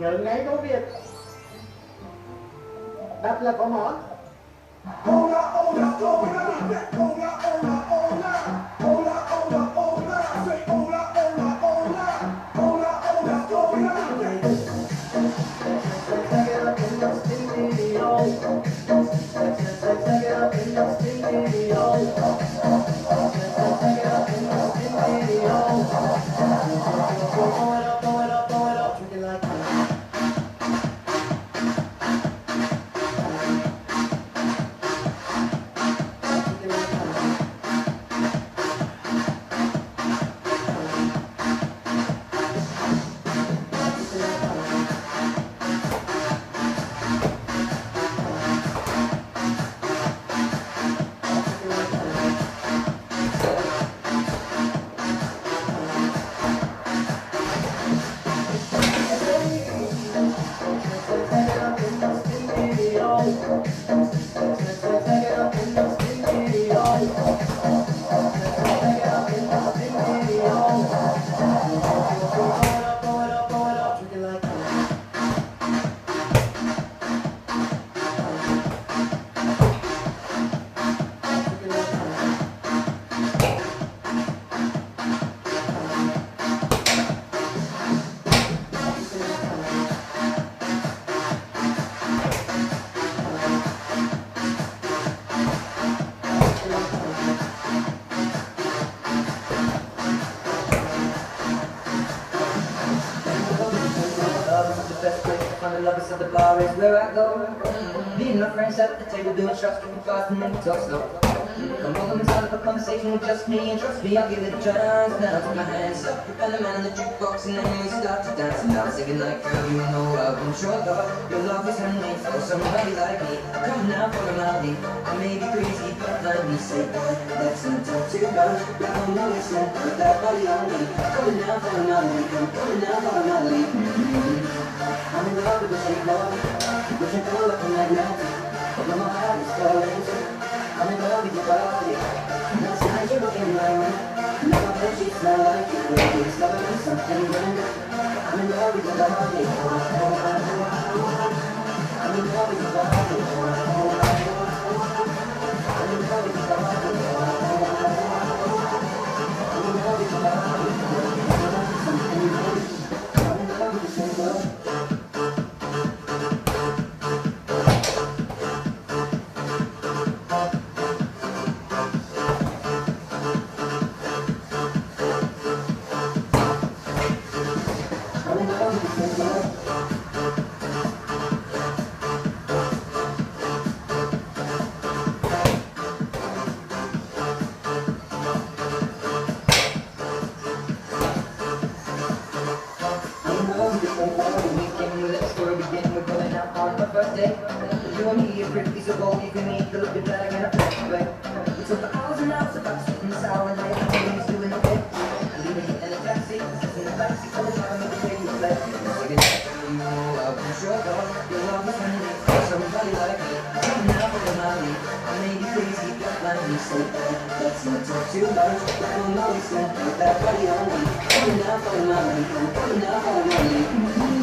nhớ ngay câu Việt. Đáp là có món. Lovers at the bar is where I go. Me and my friends at the table doing shots, drinking fast and then we talk slow. Come on, come inside of a conversation with just me, and trust me, I'll give it a chance. Now take my hands up, and the man on the jukebox, and then we start to dance. And I'm singing like, girl, you know I've been sure that your love is handmade for somebody like me. Come now, follow my lead. I may be crazy, but let me say, let's not talk too much. I don't know listen, put that body on me. Come now, follow my lead. Come now, follow my lead. I'm in love with the shape of you. Push and pull up and like nothing. Although my heart is falling. I'm in love with your body. Last night you were in my room. Now my bed sheets smell like you. We're discovering something brand new. I'm in love with your body. I'm in love with your body. I'm in love with your body. I'm in love with your body. Something brand new. I'm in love with the shape of you. You and me are pretty so bold, you can make the look at that again, we took hours and hours of us in the sour and late, and he's doing okay. Leaving it in a taxi, in the backseat of the car, and the way you play. You know I've been sure that your love is handmade for somebody like me. Come now, follow my lead. I may be crazy, but like me say, let's not talk too much. I don't know listen, put that body on me. Come now, follow my lead. Come now, follow my lead.